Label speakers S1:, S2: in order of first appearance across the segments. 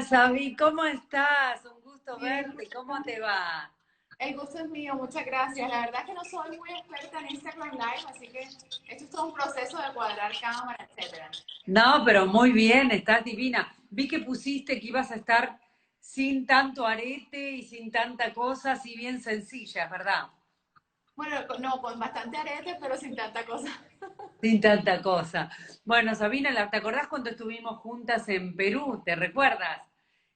S1: Sabi, ¿cómo estás? Un gusto
S2: Bien,
S1: verte. ¿Cómo te va?
S2: el gusto es mío, muchas gracias. La verdad que no soy muy experta en Instagram Live, así que esto es todo un proceso de cuadrar cámara, etcétera.
S1: No, pero muy bien, estás divina. Vi que pusiste que ibas a estar sin tanto arete y sin tanta cosa, así bien sencilla, ¿verdad?
S2: Bueno, no, con bastante arete, pero sin tanta cosa.
S1: Sin tanta cosa. Bueno, Sabina, ¿te acordás cuando estuvimos juntas en Perú? ¿Te recuerdas?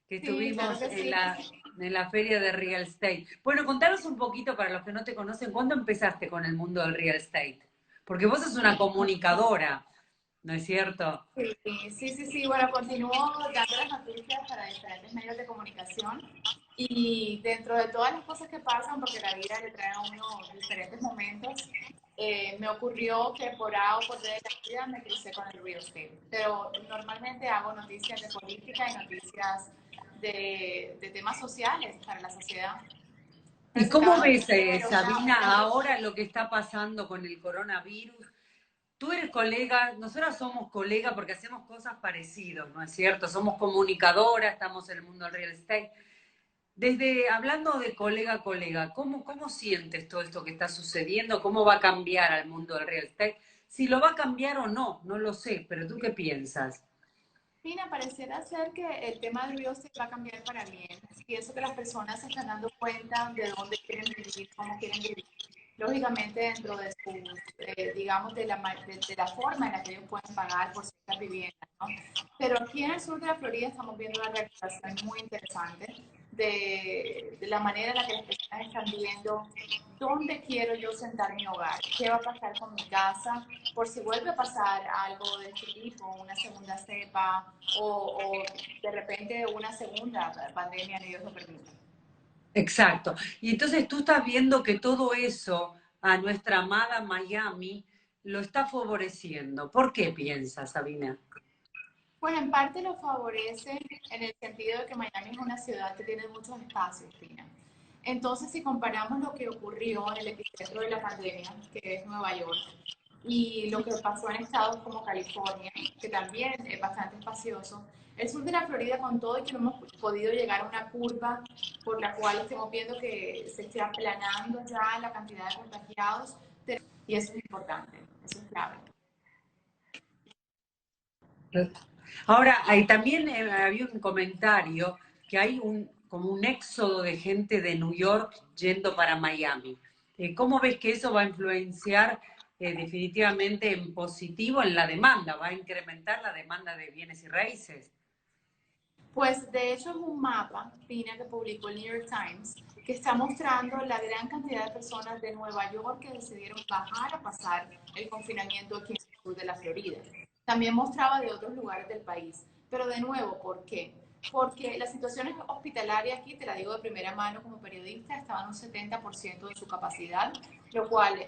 S1: Que
S2: Sí, claro
S1: estuvimos
S2: que
S1: en
S2: sí.
S1: la feria de real estate. Bueno, contanos un poquito para los que no te conocen, ¿cuándo empezaste con el mundo del real estate? Porque vos sos una comunicadora, ¿no es cierto?
S2: Sí. Bueno, continúo dando las noticias para diferentes medios de comunicación y dentro de todas las cosas que pasan, porque la vida le trae a uno diferentes momentos, me ocurrió que por A o por B de la vida me crucé con el real estate. Pero normalmente hago noticias de política y noticias de temas sociales para la sociedad.
S1: ¿Y cómo
S2: Presentaba
S1: ves,
S2: noticieros,
S1: Sabina, ahora lo que está pasando con el coronavirus? Tú eres colega, nosotras somos colegas porque hacemos cosas parecidas, ¿no es cierto? Somos comunicadoras, estamos en el mundo del real estate. Desde hablando de colega a colega, ¿cómo sientes todo esto que está sucediendo? ¿Cómo va a cambiar al mundo del real estate? Si lo va a cambiar o no, no lo sé, pero ¿tú qué piensas?
S2: Fina, pareciera ser que el tema del real estate va a cambiar para bien. Pienso que las personas se están dando cuenta de dónde quieren vivir, cómo quieren vivir. Lógicamente dentro de sus, digamos, de la forma en la que ellos pueden pagar por ciertas viviendas, ¿no? Pero aquí en el sur de la Florida estamos viendo una reactivación muy interesante de la manera en la que las personas están viendo dónde quiero yo sentar mi hogar, qué va a pasar con mi casa, por si vuelve a pasar algo de este tipo, una segunda cepa o de repente una segunda pandemia, ni Dios lo permita.
S1: Exacto. Y entonces tú estás viendo que todo eso a nuestra amada Miami lo está favoreciendo. ¿Por qué piensas, Sabina?
S2: Bueno, en parte lo favorece en el sentido de que Miami es una ciudad que tiene muchos espacios, Tina. Entonces, si comparamos lo que ocurrió en el epicentro de la pandemia, que es Nueva York, y lo que pasó en estados como California, que también es bastante espacioso, el sur de la Florida, con todo y que no hemos podido llegar a una curva por la cual estemos viendo que se esté aplanando ya la cantidad de contagiados, y eso es importante, eso es clave.
S1: Ahora, hay también había un comentario que hay como un éxodo de gente de New York yendo para Miami. ¿Cómo ves que eso va a influenciar definitivamente en positivo en la demanda? ¿Va a incrementar la demanda de bienes y raíces?
S2: Pues de hecho es un mapa, Pina, que publicó el New York Times, que está mostrando la gran cantidad de personas de Nueva York que decidieron bajar a pasar el confinamiento aquí en el sur de la Florida. También mostraba de otros lugares del país. Pero de nuevo, ¿por qué? Porque las situaciones hospitalarias aquí, te la digo de primera mano como periodista, estaban un 70% de su capacidad, lo cual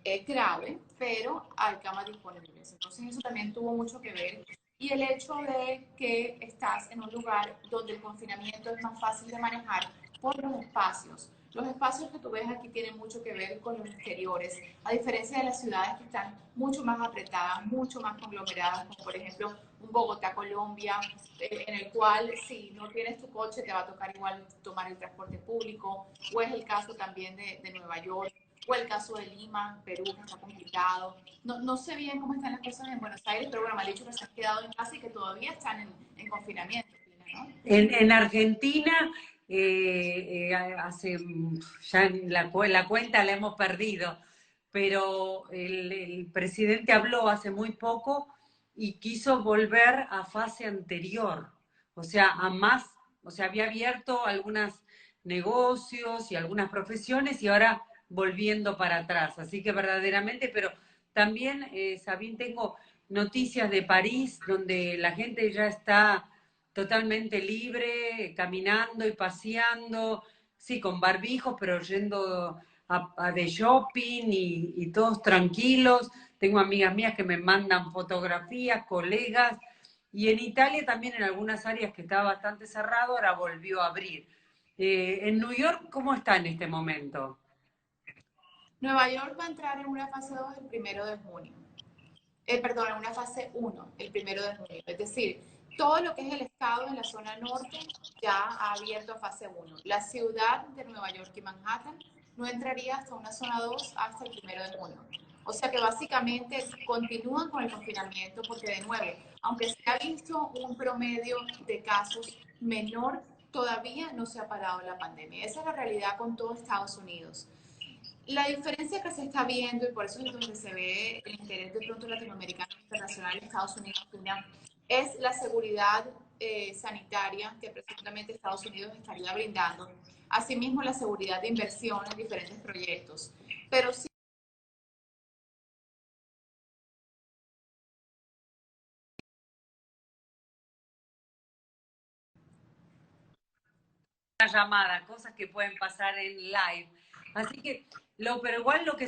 S2: es grave, pero hay camas disponibles. Entonces eso también tuvo mucho que ver y el hecho de que estás en un lugar donde el confinamiento es más fácil de manejar por los espacios. Los espacios que tú ves aquí tienen mucho que ver con los exteriores, a diferencia de las ciudades que están mucho más apretadas, mucho más conglomeradas, como por ejemplo un Bogotá, Colombia, en el cual si no tienes tu coche te va a tocar igual tomar el transporte público, o es el caso también de Nueva York, o el caso de Lima, Perú, que está complicado. No sé bien cómo están las cosas en Buenos Aires, pero bueno, me han dicho que se han quedado en casa y que todavía están en confinamiento, ¿no?
S1: En Argentina, hace ya la cuenta la hemos perdido, pero el presidente habló hace muy poco y quiso volver a fase anterior, o sea, a más, o sea, había abierto algunos negocios y algunas profesiones y ahora volviendo para atrás. Así que verdaderamente, pero también, Sabín, tengo noticias de París donde la gente ya está totalmente libre, caminando y paseando, sí, con barbijos, pero yendo de shopping y todos tranquilos. Tengo amigas mías que me mandan fotografías, colegas, y en Italia también en algunas áreas que estaba bastante cerrado, ahora volvió a abrir. En New York, ¿cómo está en este momento?
S2: Nueva York va a entrar en una fase 2 el 1 de junio. Perdón, en una fase 1 el 1 de junio. Es decir, Todo lo que es el estado en la zona norte ya ha abierto a fase 1. La ciudad de Nueva York y Manhattan no entraría hasta una zona 2 hasta el 1 de junio. O sea que básicamente continúan con el confinamiento porque, de nuevo, aunque se ha visto un promedio de casos menor, todavía no se ha parado la pandemia. Esa es la realidad con todo Estados Unidos. La diferencia que se está viendo, y por eso es donde se ve el interés de pronto latinoamericano e internacional en Estados Unidos, es la seguridad sanitaria que precisamente Estados Unidos estaría brindando. Asimismo, la seguridad de inversión en diferentes proyectos. Pero sí,
S1: una llamada, cosas que pueden pasar en live. Así que, pero igual lo que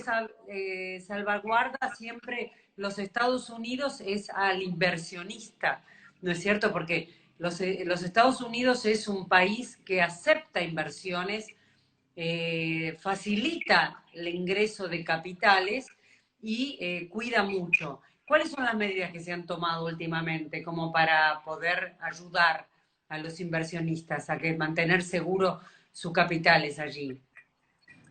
S1: salvaguarda siempre los Estados Unidos es al inversionista, ¿no es cierto? Porque los Estados Unidos es un país que acepta inversiones, facilita el ingreso de capitales y cuida mucho. ¿Cuáles son las medidas que se han tomado últimamente como para poder ayudar a los inversionistas a que mantener seguro sus capitales allí?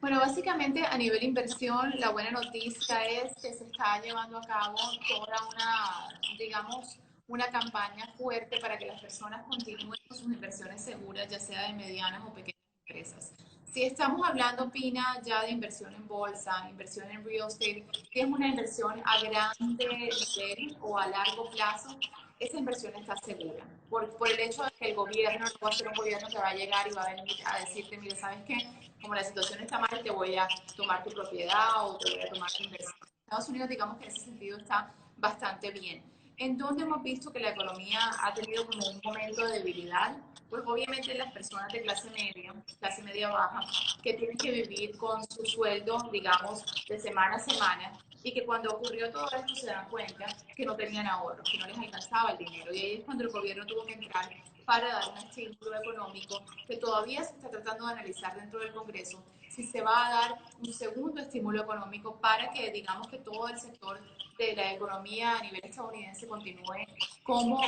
S2: bueno, básicamente a nivel inversión, la buena noticia es que se está llevando a cabo toda una, digamos, una campaña fuerte para que las personas continúen con sus inversiones seguras, ya sea de medianas o pequeñas empresas. Si estamos hablando, Pina, ya de inversión en bolsa, inversión en real estate, que es una inversión a grande nivel o a largo plazo, esa inversión está segura. Por el hecho de que el gobierno no va a ser un gobierno que va a llegar y va a venir a decirte, mire, ¿sabes qué? Como la situación está mal, te voy a tomar tu propiedad o te voy a tomar tu inversión. Estados Unidos, digamos que en ese sentido está bastante bien. ¿En dónde hemos visto que la economía ha tenido como un momento de debilidad? Pues obviamente las personas de clase media baja, que tienen que vivir con su sueldo, digamos, de semana a semana, y que cuando ocurrió todo esto se dan cuenta que no tenían ahorros, que no les alcanzaba el dinero. Y ahí es cuando el gobierno tuvo que entrar para dar un estímulo económico que todavía se está tratando de analizar dentro del Congreso, si se va a dar un segundo estímulo económico para que, digamos, que todo el sector de la economía a nivel estadounidense continúe como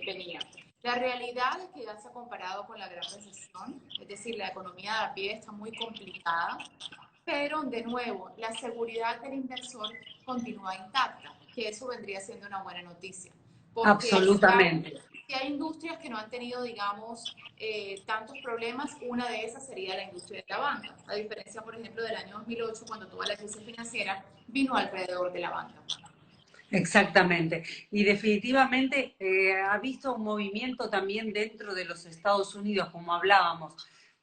S2: venía. La realidad es que ya se ha comparado con la gran recesión, es decir, la economía de a pie está muy complicada, pero de nuevo, la seguridad del inversor continúa intacta, que eso vendría siendo una buena noticia, porque
S1: Absolutamente.
S2: si hay industrias que no han tenido, digamos, tantos problemas, una de esas sería la industria de la banca, a diferencia, por ejemplo, del año 2008, cuando toda la crisis financiera vino alrededor de la banca.
S1: Exactamente. Y definitivamente ha visto un movimiento también dentro de los Estados Unidos, como hablábamos,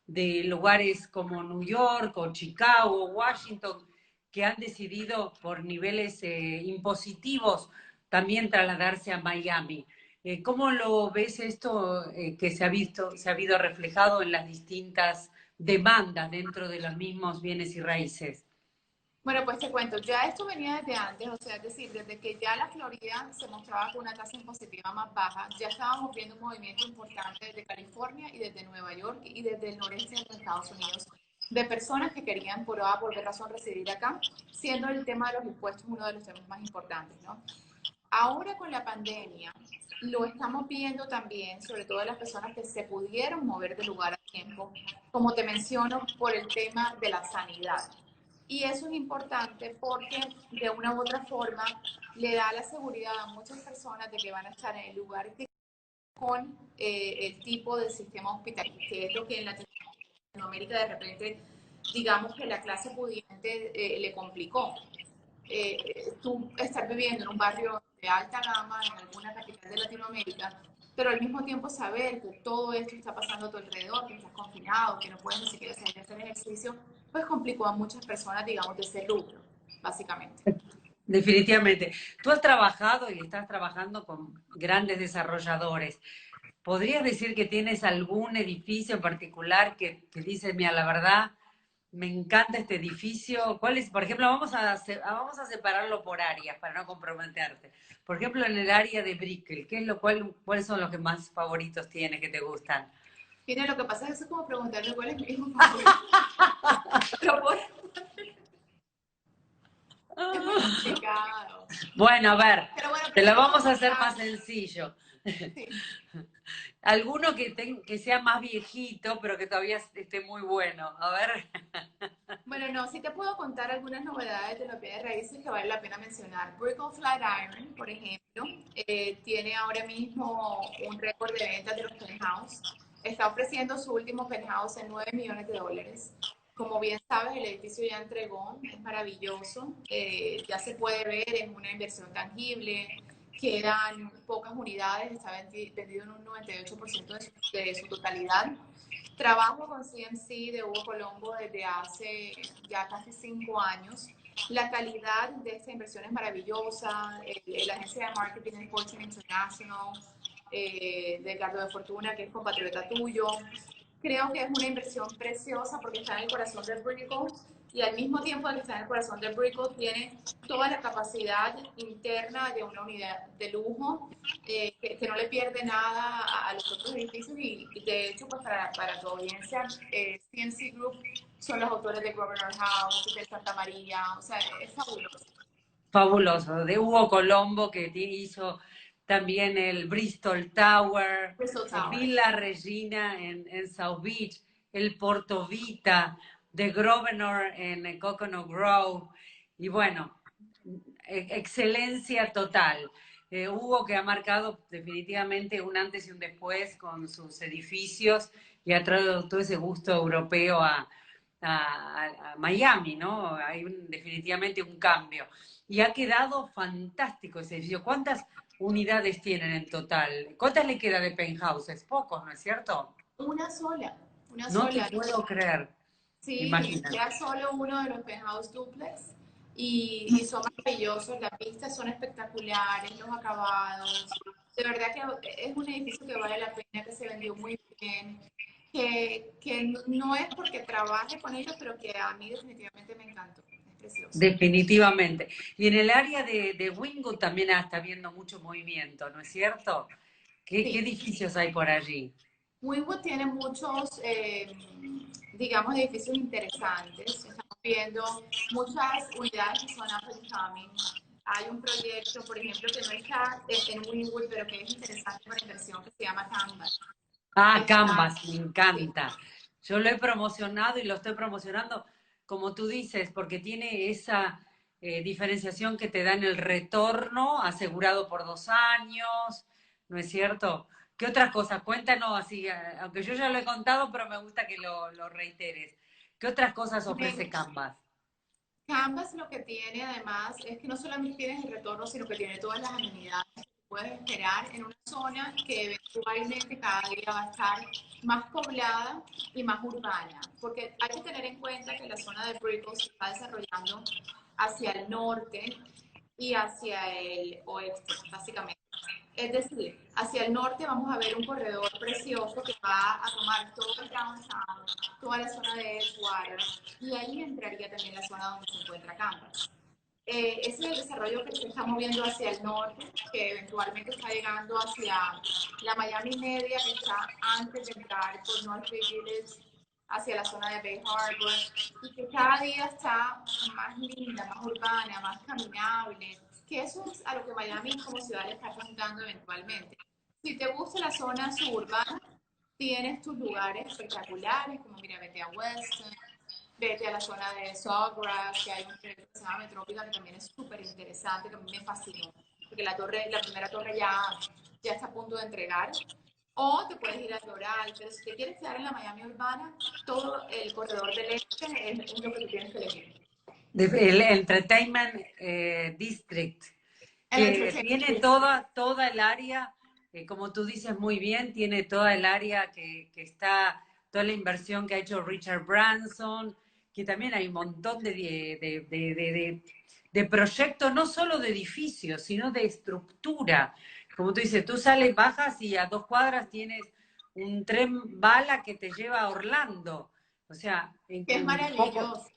S1: de lugares como New York o Chicago, Washington, que han decidido por niveles impositivos también trasladarse a Miami. ¿Cómo lo ves esto que se ha visto reflejado en las distintas demandas dentro de los mismos bienes y raíces?
S2: Bueno, pues te cuento, ya esto venía desde antes, o sea, es decir, desde que ya la Florida se mostraba con una tasa impositiva más baja, ya estábamos viendo un movimiento importante desde California y desde Nueva York y desde el noreste de los Estados Unidos, de personas que querían por A por B razón residir acá, siendo el tema de los impuestos uno de los temas más importantes, ¿no? Ahora con la pandemia, lo estamos viendo también, sobre todo las personas que se pudieron mover de lugar a tiempo, como te menciono, por el tema de la sanidad. Y eso es importante porque de una u otra forma le da la seguridad a muchas personas de que van a estar en el lugar que con el tipo de sistema hospitalario, que es lo que en Latinoamérica de repente, digamos que la clase pudiente le complicó. Tú estar viviendo en un barrio de alta gama en alguna capital de Latinoamérica, pero al mismo tiempo saber que todo esto está pasando a tu alrededor, que estás confinado, que no puedes ni siquiera salir a hacer ejercicio, pues complicó a muchas personas, digamos, de ese rubro, básicamente.
S1: Definitivamente. Tú has trabajado y estás trabajando con grandes desarrolladores. ¿Podrías decir que tienes algún edificio en particular que dices, mira, la verdad, me encanta este edificio? ¿Cuál es? Por ejemplo, vamos a separarlo por áreas para no comprometerte. Por ejemplo, en el área de Brickell, ¿cuáles son los que más favoritos tienes que te gustan?
S2: Mira, lo que pasa es que eso es como preguntarle cuál es mi hijo favorito. Pero bueno, es muy complicado.
S1: Bueno, a ver,
S2: Pero bueno,
S1: te
S2: pero
S1: lo
S2: te puedo
S1: vamos a hacer
S2: contar.
S1: más sencillo.
S2: Sí.
S1: Alguno que sea más viejito, pero que todavía esté muy bueno. A ver.
S2: Bueno, no, sí te puedo contar algunas novedades de los bienes raíces que vale la pena mencionar. Brickell Flatiron, por ejemplo, tiene ahora mismo un récord de ventas de los penthouse. Está ofreciendo su último penthouse en $9 millones. Como bien sabes, el edificio ya entregó, es maravilloso, ya se puede ver, es una inversión tangible, quedan pocas unidades, está vendido en un 98% de su totalidad. Trabajo con CMC de Hugo Colombo desde hace ya casi 5 años. La calidad de esta inversión es maravillosa. La agencia de marketing es Fortune International, de Edgardo de Fortuna, que es compatriota tuyo. Creo que es una inversión preciosa porque está en el corazón del Brickell y al mismo tiempo que está en el corazón del Brickell tiene toda la capacidad interna de una unidad de lujo que no le pierde nada a los otros edificios y de hecho pues para tu audiencia CNC Group son los autores de Governor House, de Santa María, o sea, es fabuloso.
S1: Fabuloso. De Hugo Colombo, que hizo también el Bristol Tower,
S2: Crystal
S1: el
S2: Tower.
S1: Villa Regina en South Beach, el Porto Vita, de Grosvenor en Coconut Grove. Y bueno, excelencia total. Hugo que ha marcado definitivamente un antes y un después con sus edificios y ha traído todo ese gusto europeo a Miami, ¿no? Hay definitivamente un cambio. Y ha quedado fantástico ese edificio. ¿Cuántas unidades tienen en total? ¿Cuántas le queda de penthouses? Pocos, ¿no es cierto?
S2: Una sola, una
S1: No te
S2: sola.
S1: puedo creer.
S2: Sí,
S1: Imagínate.
S2: queda solo uno de los penthouse duplex y son maravillosos, las vistas son espectaculares, los acabados. De verdad que es un edificio que vale la pena, que se vendió muy bien, que no es porque trabaje con ellos, pero que a mí definitivamente me encantó, es precioso.
S1: Definitivamente. Y en el área de Wingwood también está habiendo mucho movimiento, ¿no es cierto? ¿Qué
S2: Sí,
S1: edificios hay por allí?
S2: Wynwood tiene muchos, digamos, edificios interesantes. Estamos viendo muchas unidades que son up and coming. Hay un proyecto, por ejemplo, que no está en Wynwood, pero que es interesante para inversión, que se llama Canvas.
S1: Ah,
S2: Está,
S1: Canvas, me
S2: sí,
S1: encanta. Yo lo he promocionado y lo estoy promocionando, como tú dices, porque tiene esa diferenciación que te da en el retorno asegurado por 2 años, ¿no es cierto? ¿Qué otras cosas? Cuéntanos así, aunque yo ya lo he contado, pero me gusta que lo reiteres. ¿Qué otras cosas ofrece
S2: me,
S1: Canvas?
S2: Canvas lo que tiene además es que no solamente tienes el retorno, sino que tiene todas las amenidades que puedes esperar en una zona que eventualmente cada día va a estar más poblada y más urbana. Porque hay que tener en cuenta que la zona de Brickell se está desarrollando hacia el norte y hacia el oeste, básicamente. Es decir, hacia el norte vamos a ver un corredor precioso que va a tomar todo el downtown, toda la zona de Edgewater, y ahí entraría también la zona donde se encuentra Campus. Ese es el desarrollo que se está moviendo hacia el norte, que eventualmente está llegando hacia la Miami Media, que está antes de entrar por North Bay Village, hacia la zona de Bay Harbor, y que cada día está más linda, más urbana, más caminable, que eso es a lo que Miami como ciudad le está apuntando eventualmente. Si te gusta la zona suburbana, tienes tus lugares espectaculares, como mira, vete a Weston, vete a la zona de Sawgrass, que hay un proyecto que se llama Metrópica, que también es súper interesante, que a mí me fascinó, porque la primera torre ya está a punto de entregar. O te puedes ir al Doral, pero si te quieres quedar en la Miami urbana, todo el corredor del este es lo que tú tienes que elegir.
S1: El Entertainment District,
S2: El
S1: que
S2: Entertainment
S1: tiene
S2: District.
S1: toda el área, como tú dices muy bien, tiene toda el área que está, toda la inversión que ha hecho Richard Branson, que también hay un montón de proyectos, no solo de edificios, sino de estructura. Como tú dices, tú sales, bajas y a 2 cuadras tienes un tren bala que te lleva a Orlando. O sea,
S2: Que es
S1: en poco,
S2: maravilloso.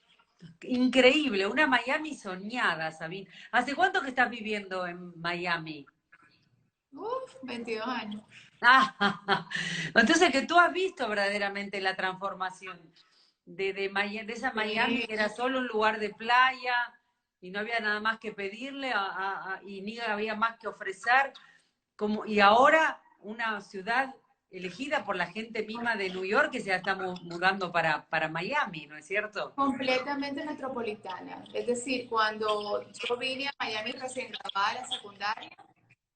S1: increíble, una Miami soñada, Sabine. ¿Hace cuánto que estás viviendo en Miami?
S2: 22 años.
S1: Ah, entonces que tú has visto verdaderamente la transformación de esa Miami
S2: Sí.
S1: que era solo un lugar de playa y no había nada más que pedirle y ni había más que ofrecer, y ahora una ciudad elegida por la gente misma de New York que se está mudando para Miami, ¿no es cierto?
S2: Completamente metropolitana. Es decir, cuando yo vine a Miami recién graduada de la secundaria,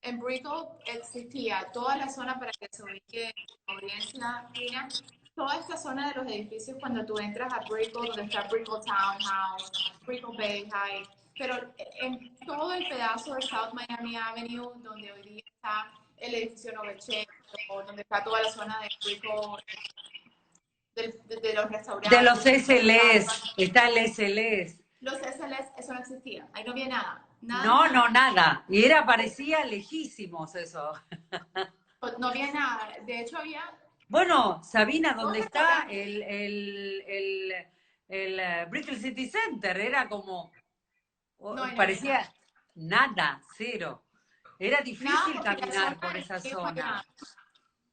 S2: en Brickell existía toda la zona para que se ubique la audiencia fina, toda esta zona de los edificios cuando tú entras a Brickell, donde está Brickell Townhouse, Brickell Bay High, pero en todo el pedazo de South Miami Avenue, donde hoy día está el edificio Novecento, donde está toda la zona de Brickell, de los
S1: De los
S2: restaurantes,
S1: SLS, está el SLS.
S2: los SLS, eso no existía, ahí no había nada, nada,
S1: No,
S2: nada.
S1: no, nada. Y parecía lejísimos eso.
S2: No había nada. De hecho, había
S1: Bueno, Sabina,
S2: dos
S1: ¿dónde está
S2: restaurantes.
S1: el Brickell City Center? Era como,
S2: No, ahí no había nada.
S1: parecía nada, cero. Era
S2: Nada
S1: difícil
S2: porque la zona
S1: caminar por
S2: del
S1: esa
S2: río
S1: zona.
S2: Miami,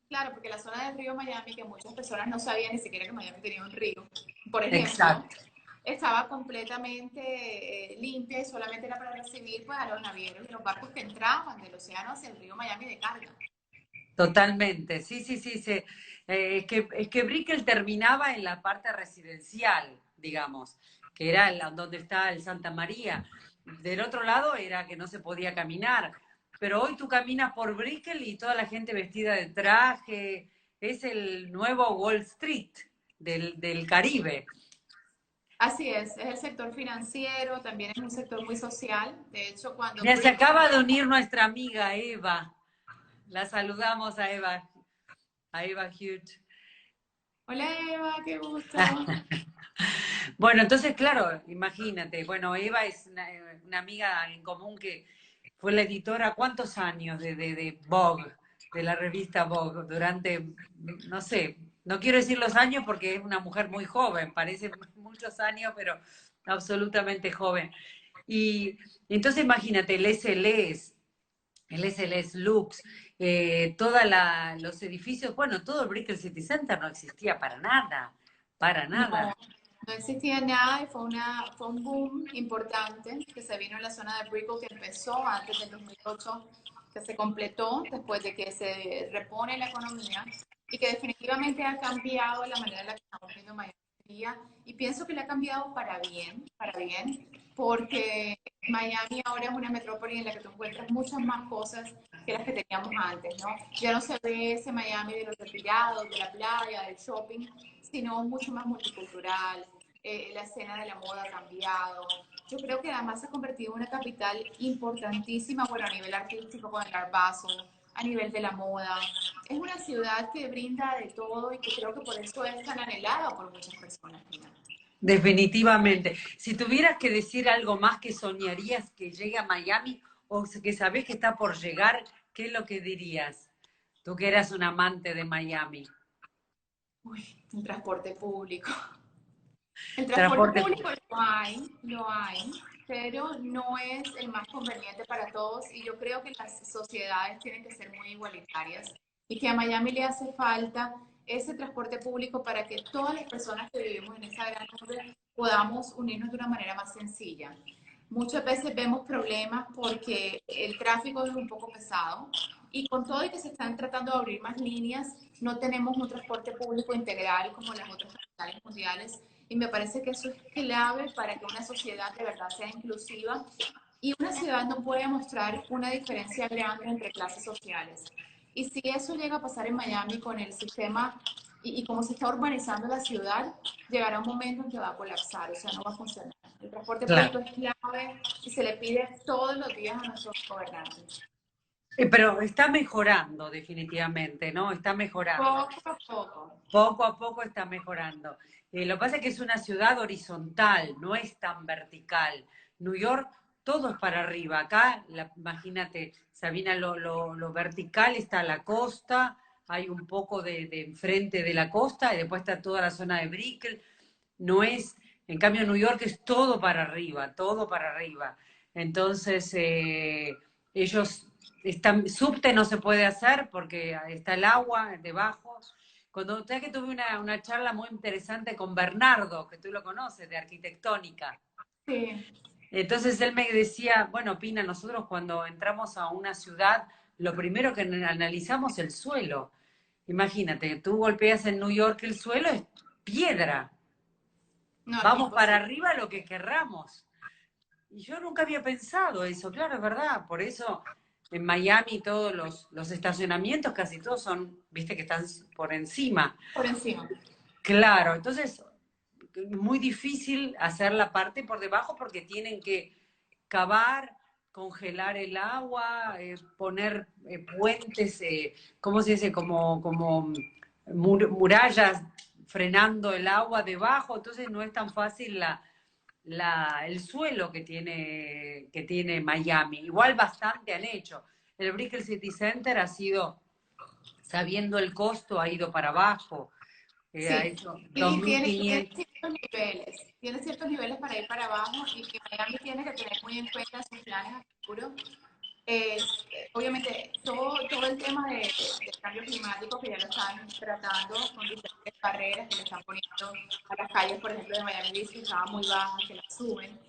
S2: claro, porque la zona del río Miami, que muchas personas no sabían ni siquiera que Miami tenía un río, por ejemplo,
S1: Exacto,
S2: estaba completamente limpia y solamente era para recibir pues, a los navieros y los barcos que entraban del océano hacia el río Miami de carga.
S1: totalmente. Sí, sí, sí. Es que Brickell terminaba en la parte residencial, digamos, que era donde está el Santa María. Del otro lado era que no se podía caminar. Pero hoy tú caminas por Brickell y toda la gente vestida de traje. Es el nuevo Wall Street del Caribe.
S2: Así es el sector financiero, también es un sector muy social. De hecho, cuando
S1: Mira, se
S2: Brickell...
S1: acaba de unir nuestra amiga Eva. La saludamos a Eva Hughes.
S2: Hola Eva, qué gusto.
S1: Bueno, entonces, claro, imagínate, bueno, Eva es una amiga en común que fue la editora, ¿cuántos años de Vogue, de la revista Vogue? Durante, no sé, no quiero decir los años porque es una mujer muy joven, parece muchos años, pero absolutamente joven. Y entonces imagínate, el SLS Lux, todos los edificios, bueno, todo el Brickell City Center no existía para nada, para
S2: No,
S1: nada.
S2: no existía nada y fue un boom importante que se vino en la zona de Brickell que empezó antes del 2008, que se completó después de que se repone la economía y que definitivamente ha cambiado la manera en la que estamos viendo Miami hoy día. Y pienso que le ha cambiado para bien, porque Miami ahora es una metrópoli en la que tú encuentras muchas más cosas que las que teníamos antes, ¿no? Ya no se ve ese Miami de los retirados, de la playa, del shopping, sino mucho más multicultural. La escena de la moda ha cambiado. Yo creo que además se ha convertido en una capital importantísima, bueno, a nivel artístico con el Art Basel, a nivel de la moda. Es una ciudad que brinda de todo y que creo que por eso es tan anhelada por muchas personas. Mira.
S1: Definitivamente. Si tuvieras que decir algo más que soñarías que llegue a Miami o que sabés que está por llegar, ¿qué es lo que dirías? Tú que eras un amante de Miami.
S2: Uy, el transporte público. El transporte
S1: Transporte.
S2: público lo hay, pero no es el más conveniente para todos y yo creo que las sociedades tienen que ser muy igualitarias y que a Miami le hace falta ese transporte público para que todas las personas que vivimos en esa gran urbe podamos unirnos de una manera más sencilla. Muchas veces vemos problemas porque el tráfico es un poco pesado y con todo y que se están tratando de abrir más líneas, no tenemos un transporte público integral como las otras capitales mundiales y me parece que eso es clave para que una sociedad de verdad sea inclusiva y una ciudad no puede mostrar una diferencia grande entre clases sociales. Y si eso llega a pasar en Miami con el sistema y como se está urbanizando la ciudad, llegará un momento en que va a colapsar, o sea, no va a funcionar. El transporte público
S1: Claro.
S2: es clave y se le pide todos los días a nuestros gobernantes.
S1: Pero está mejorando definitivamente, ¿no? Está mejorando.
S2: Poco a poco.
S1: Poco a poco está mejorando. Lo que pasa es que es una ciudad horizontal, no es tan vertical. New York, todo es para arriba. Acá, imagínate, Sabina, lo vertical está la costa, hay un poco de enfrente de la costa y después está toda la zona de Brickell. No es, en cambio, New York es todo para arriba, todo para arriba. Entonces, ellos están, subte no se puede hacer porque está el agua debajo. Cuando usted que tuve una charla muy interesante con Bernardo, que tú lo conoces, de arquitectónica.
S2: Sí.
S1: Entonces él me decía, bueno, Pina, nosotros cuando entramos a una ciudad lo primero que analizamos es el suelo. Imagínate, tú golpeas en New York el suelo, es piedra.
S2: No, aquí
S1: Vamos para
S2: imposible.
S1: arriba lo que querramos. Y yo nunca había pensado eso, claro, es verdad. Por eso en Miami todos los estacionamientos casi todos son, viste que están por encima.
S2: Por encima.
S1: Claro, entonces muy difícil hacer la parte por debajo porque tienen que cavar, congelar el agua, poner puentes, ¿cómo se dice? Como murallas frenando el agua debajo, entonces no es tan fácil el suelo que tiene Miami. Igual bastante han hecho. El Brickell City Center ha sido, sabiendo el costo, ha ido para abajo, ha
S2: Sí,
S1: hecho
S2: y
S1: $2.500.
S2: tiene ciertos niveles para ir para abajo y que Miami tiene que tener muy en cuenta sus planes a futuro. Obviamente, todo el tema del cambio climático que ya lo están tratando con diferentes barreras que le están poniendo a las calles, por ejemplo, de Miami Beach, que estaban muy bajas, que las suben.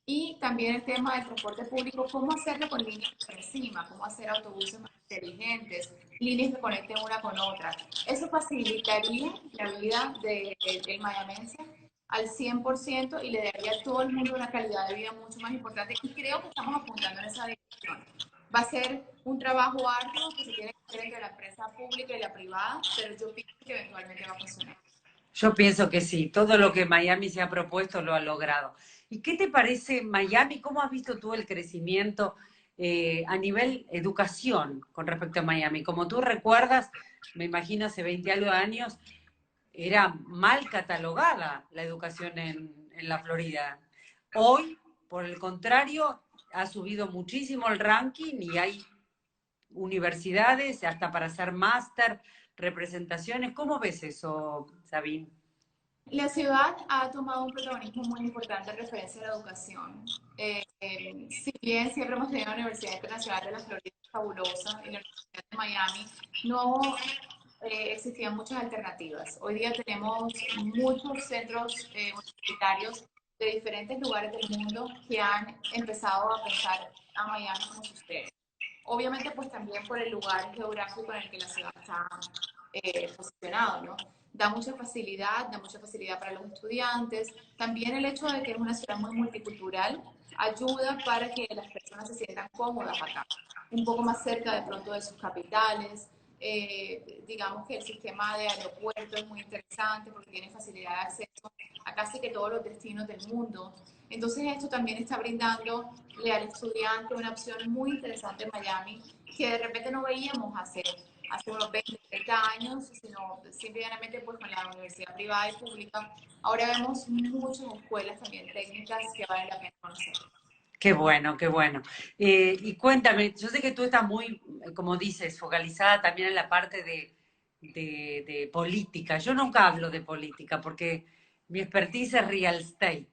S2: Y también el tema del transporte público, cómo hacerlo con líneas por encima, cómo hacer autobuses más inteligentes, líneas que conecten una con otra. Eso facilitaría la vida del mayamense al 100% y le daría a todo el mundo una calidad de vida mucho más importante. Y creo que estamos apuntando en esa dirección. Va a ser un trabajo arduo que se tiene que hacer entre la empresa pública y la privada, pero yo pienso que eventualmente va a funcionar.
S1: Yo pienso que sí, todo lo que Miami se ha propuesto lo ha logrado. ¿Y qué te parece Miami? ¿Cómo has visto tú el crecimiento a nivel educación con respecto a Miami? Como tú recuerdas, me imagino hace 20 algo de años, era mal catalogada la educación en la Florida. Hoy, por el contrario, ha subido muchísimo el ranking y hay universidades hasta para hacer máster, representaciones. ¿Cómo ves eso, Sabine?
S2: La ciudad ha tomado un protagonismo muy importante en referencia a la educación. Si bien siempre hemos tenido la Universidad Internacional de la Florida fabulosa y la Universidad de Miami, no existían muchas alternativas. Hoy día tenemos muchos centros universitarios de diferentes lugares del mundo que han empezado a pensar a Miami como su sede. Obviamente, pues también por el lugar geográfico en el que la ciudad está posicionado, ¿no? Da mucha facilidad para los estudiantes. También el hecho de que es una ciudad muy multicultural ayuda para que las personas se sientan cómodas acá, un poco más cerca de pronto de sus capitales. Digamos que el sistema de aeropuerto es muy interesante porque tiene facilidad de acceso a casi que todos los destinos del mundo. Entonces esto también está brindándole al estudiante una opción muy interesante en Miami que de repente no veíamos hace unos 20, 30 años, sino simplemente pues con la universidad privada y pública. Ahora vemos muchas escuelas también técnicas que vale la pena conocer.
S1: Qué bueno, qué bueno. Y cuéntame, yo sé que tú estás muy, como dices, focalizada también en la parte de política. Yo nunca hablo de política porque mi expertise es real estate.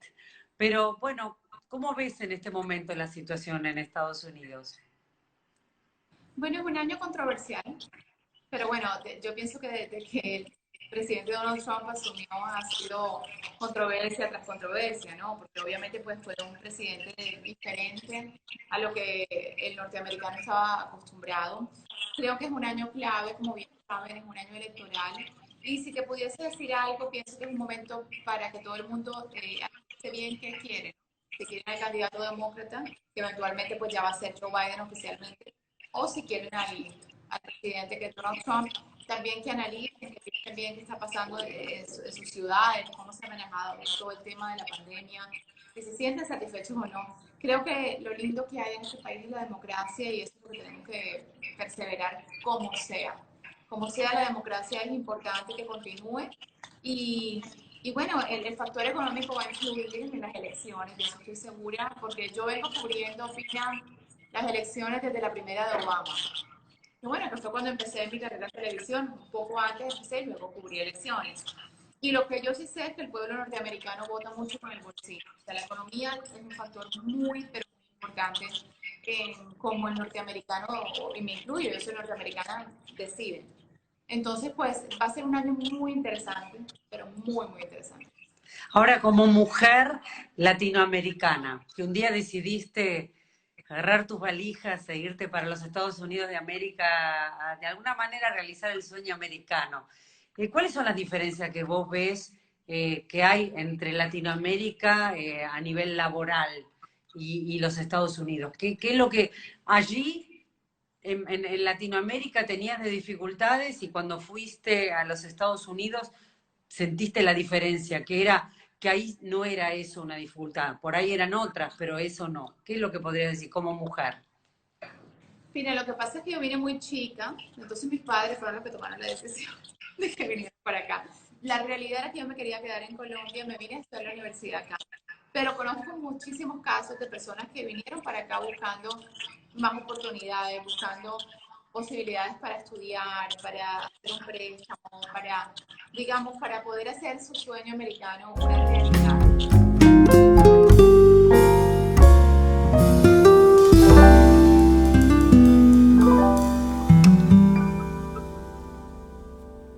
S1: Pero bueno, ¿cómo ves en este momento la situación en Estados Unidos?
S2: Bueno, es un año controversial, pero bueno, yo pienso que desde que el presidente Donald Trump asumió ha sido controversia tras controversia, ¿no? Porque obviamente pues fue un presidente diferente a lo que el norteamericano estaba acostumbrado. Creo que es un año clave, como bien saben, es un año electoral. Y si te pudiese decir algo, pienso que es un momento para que todo el mundo analice bien qué quiere. Si quieren al candidato demócrata, que eventualmente pues ya va a ser Joe Biden oficialmente, o si quieren al presidente que es Donald Trump, también que analicen, que piensen bien qué está pasando en sus ciudades, cómo se ha manejado todo el tema de la pandemia, si se sienten satisfechos o no. Creo que lo lindo que hay en este país es la democracia y eso es lo que tenemos que perseverar como sea. Como sea, la democracia es importante que continúe y, y bueno, el factor económico va a influir en las elecciones, de eso estoy segura, porque yo vengo cubriendo, Fina, las elecciones desde la primera de Obama. Y bueno, que fue cuando empecé mi carrera en televisión, un poco antes empecé y luego cubrí elecciones. Y lo que yo sí sé es que el pueblo norteamericano vota mucho con el bolsillo. O sea, la economía es un factor muy, pero muy importante en cómo el norteamericano, y me incluyo, yo soy norteamericana, decide. Entonces, pues va a ser un año muy interesante, pero muy, muy interesante.
S1: Ahora, como mujer latinoamericana, que un día decidiste agarrar tus valijas e irte para los Estados Unidos de América, a, de alguna manera realizar el sueño americano. ¿Cuáles son las diferencias que vos ves que hay entre Latinoamérica a nivel laboral y los Estados Unidos? ¿Qué es lo que allí en Latinoamérica tenías de dificultades y cuando fuiste a los Estados Unidos sentiste la diferencia, que era que ahí no era eso una dificultad, por ahí eran otras, pero eso no? ¿Qué es lo que podrías decir como mujer?
S2: Mira, lo que pasa es que yo vine muy chica, entonces mis padres fueron los que tomaron la decisión de que viniera para acá. La realidad era que yo me quería quedar en Colombia, me vine a estudiar la universidad acá. Pero conozco muchísimos casos de personas que vinieron para acá buscando más oportunidades, buscando posibilidades para estudiar, para hacer un préstamo, para, digamos, para poder hacer su sueño americano una realidad.